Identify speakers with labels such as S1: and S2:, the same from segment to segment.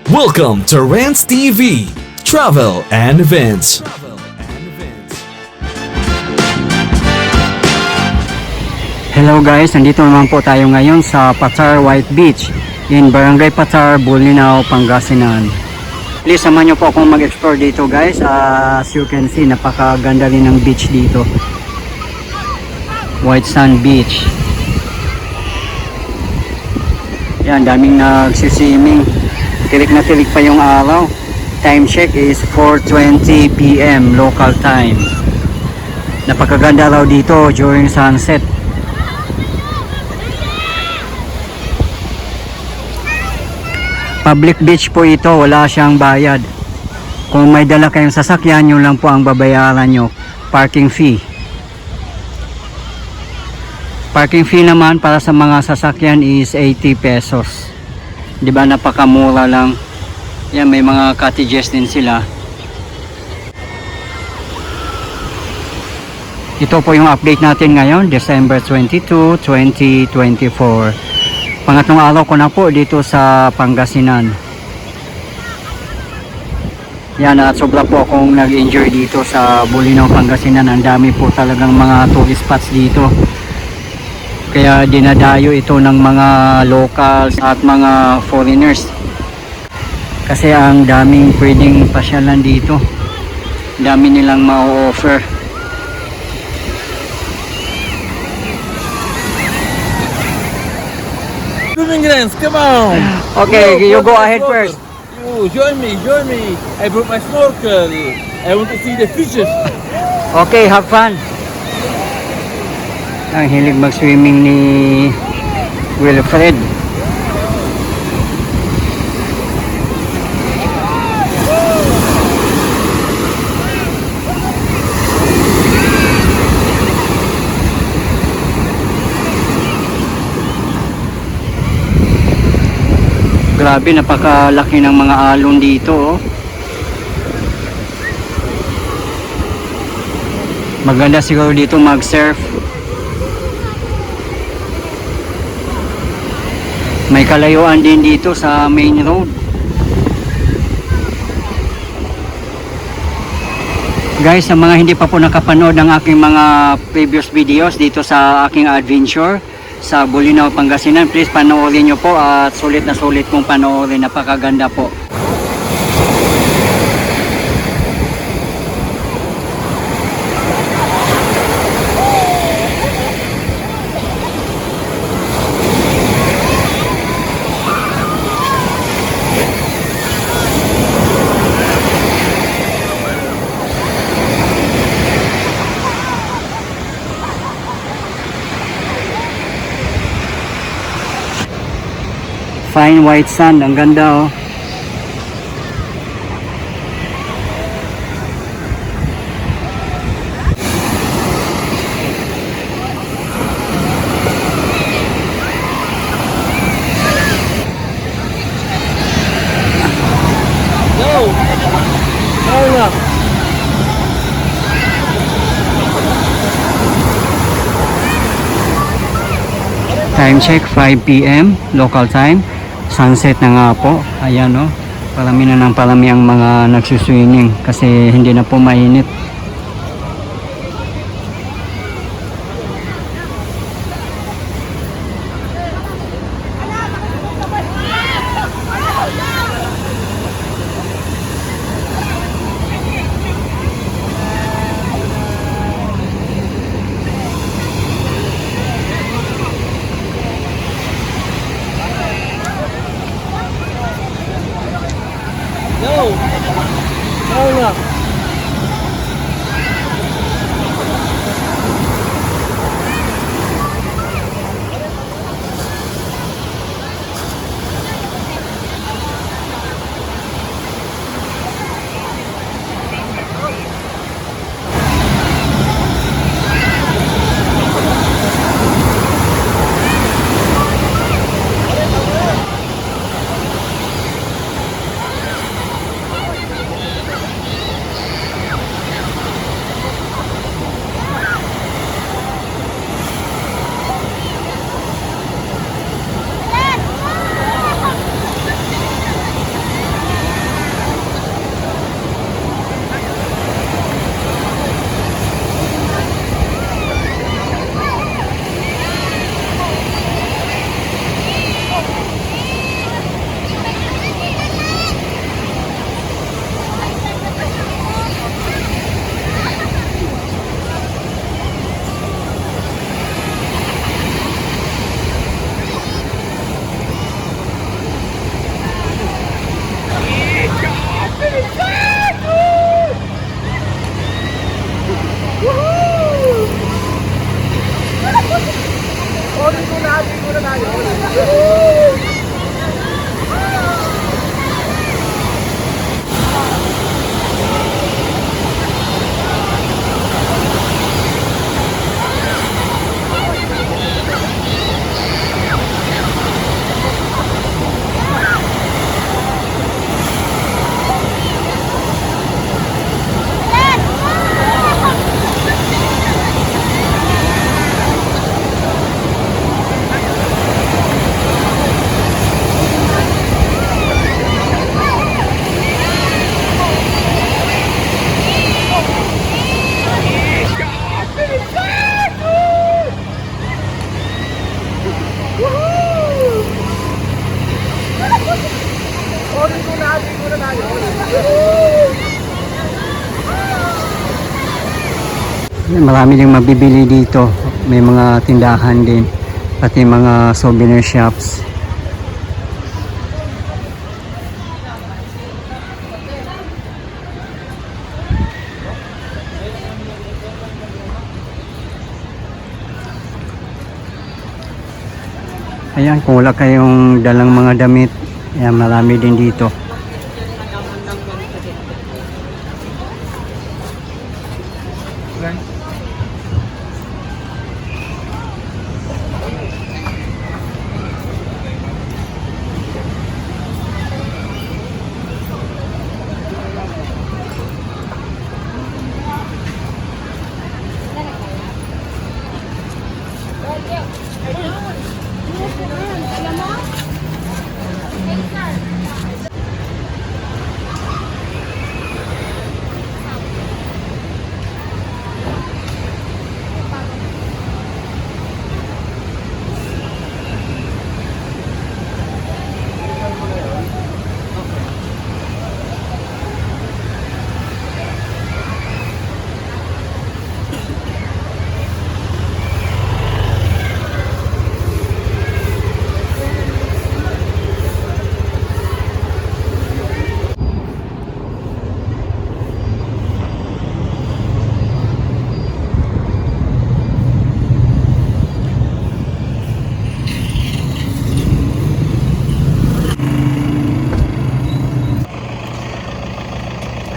S1: Welcome to Rants TV, Travel and Events.
S2: Hello guys, nandito naman po tayo ngayon sa Patar White Beach in Barangay Patar, Bolinao, Pangasinan. Please samahan nyo po akong mag-explore dito guys. As you can see, napakaganda rin ng beach dito. White Sand Beach. Yan, daming nagsiswimming. Tirik na tirik pa yung araw. Time check is 4:20 PM local time. Napakaganda raw dito during sunset. Public beach po ito, wala siyang bayad. Kung may dala kayong sasakyan, yun lang po ang babayaran nyo. Parking fee. Parking fee naman para sa mga sasakyan is 80 pesos. Diba, napakamura lang. Yan, may mga cottages din sila. Ito po yung update natin ngayon, December 22, 2024. Pangatlong araw ko na po dito sa Pangasinan. Yan, at sobra po akong nag-enjoy dito sa Bolinao, Pangasinan. Ang dami po talagang mga tourist spots dito. Kaya dinadayo ito ng mga locals at mga foreigners. Kasi ang daming pwedeng pasyalan dito. Dami nilang ma-offer.
S3: Swimming Rants, come on!
S2: Okay, you go ahead first.
S3: You join me. I brought my snorkel. I want to see the fishes.
S2: Okay, have fun. Ang hilig mag-swimming ni Wilfred. Grabe, napakalaki ng mga alon dito, oh. Maganda siguro dito mag-surf. May kalayuan din dito sa main road. Guys, sa mga hindi pa po nakapanood ng aking mga previous videos dito sa aking adventure sa Bolinao, Pangasinan, please panoorin nyo po at sulit na sulit kong panoorin. Napakaganda po. Fine white sand, ang ganda, oh. Time check 5 PM local time. Sunset na nga po. Ayan, oh. Parami na ng parami ang mga nagsuswimming kasi hindi na po mainit.
S3: No.
S2: Marami ding mabibili dito. May mga tindahan din. Pati mga souvenir shops. Ayan, kung wala kayong dalang mga damit, ayan, marami din dito.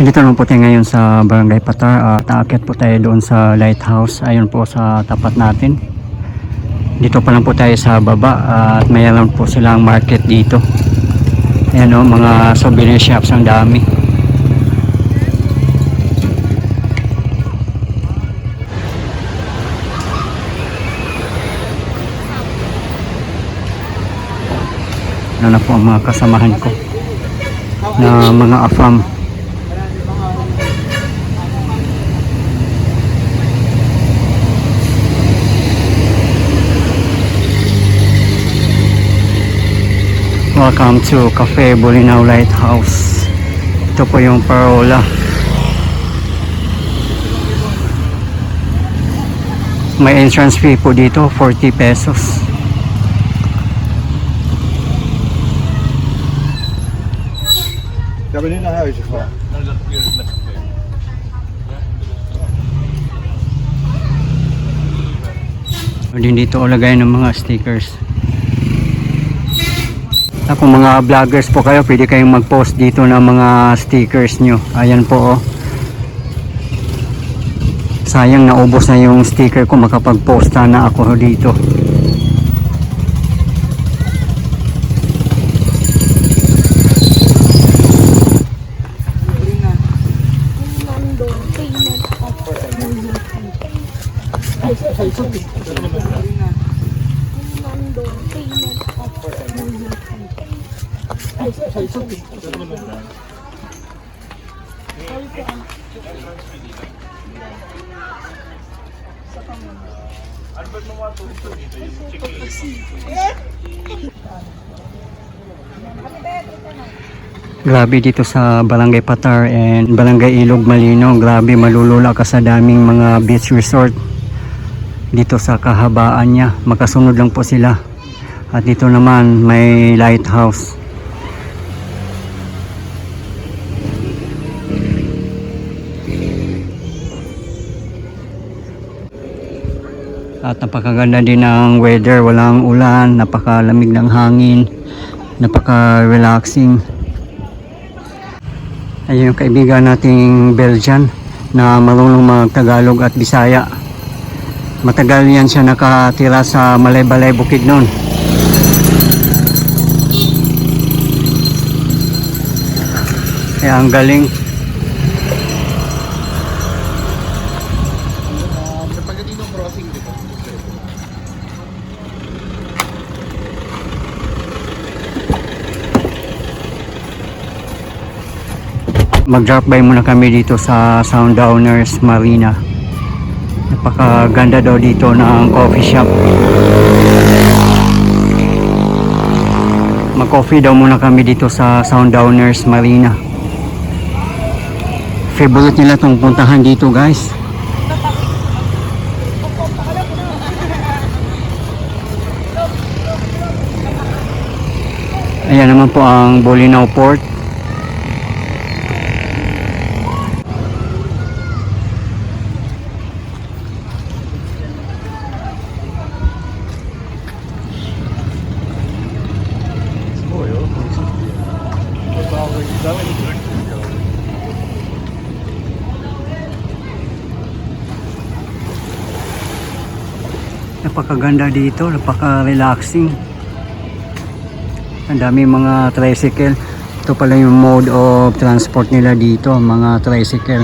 S2: Dito naman po tayo ngayon sa Barangay Patar at aakyat po tayo doon sa lighthouse. Ayun po sa tapat natin. Dito pa lang po tayo sa baba at mayroon po silang market dito. Ayan o, mga souvenir shops ang dami. Ano na po ang mga kasamahan ko na mga afam. Welcome to Cafe Bolinao Lighthouse. Ito po yung parola. May entrance fee po dito, 40 pesos.
S4: Ja, ben nu naar huis gegaan.
S2: Din dito lagay ng mga stickers. Kung mga vloggers po kayo, pwede kayong mag-post dito ng mga stickers nyo. Ayan po oh. Sayang naubos na yung sticker ko, makapag-posta na ako dito. Grabe dito sa Barangay Patar and Barangay Ilog Malino. Grabe, malulula ka sa daming mga beach resort dito sa kahabaan niya. Magkasunod lang po sila. At dito naman may lighthouse. At napakaganda din ng weather, walang ulan, napakalamig ng hangin, napaka-relaxing. Ayun yung kaibigan nating Belgian na marunong mag-Tagalog at Bisaya. Matagal yan siya nakatira sa Malay-Balay, Bukidnon. Kaya ang galing. Mag-drop by muna kami dito sa Sundowners Marina. Napakaganda daw dito ng coffee shop. Mag-coffee daw muna kami dito sa Sundowners Marina. Favorite nila tong puntahan dito, guys. Ayan naman po ang Bolinao Port. Napakaganda dito, napaka-relaxing. Ang dami mga tricycle. Ito pala yung mode of transport nila dito, mga tricycle.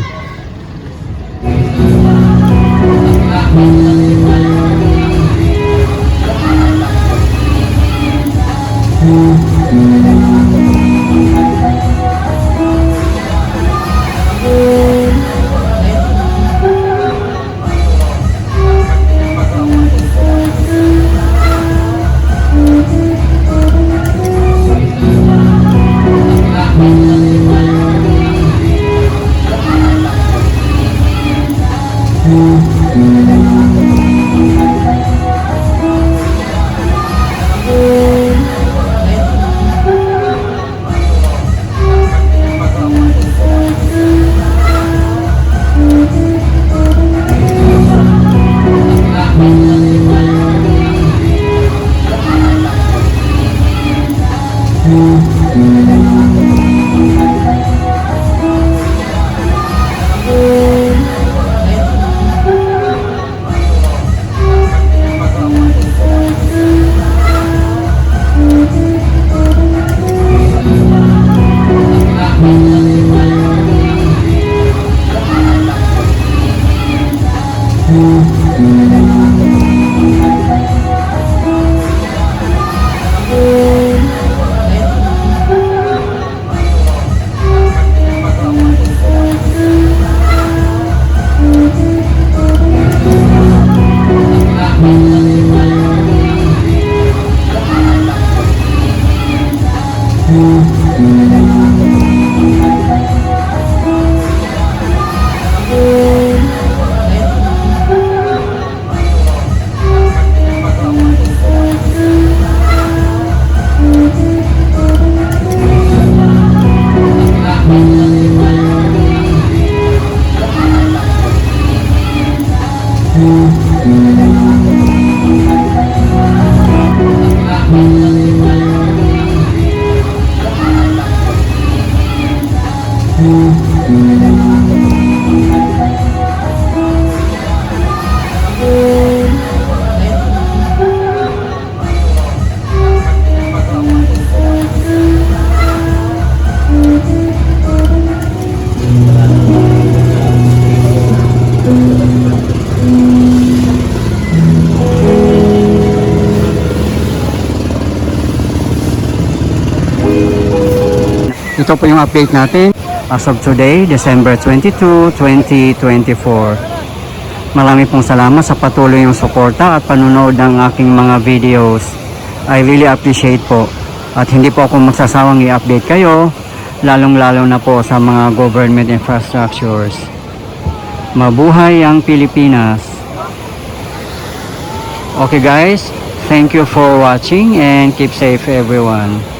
S2: Ito po yung update natin as of today, December 22, 2024. Marami pong salamat sa patuloy yung suporta at panunood ng aking mga videos. I really appreciate po. At hindi po ako magsasawang i-update kayo, lalong-lalo na po sa mga government infrastructures. Mabuhay ang Pilipinas! Okay guys, thank you for watching and keep safe everyone.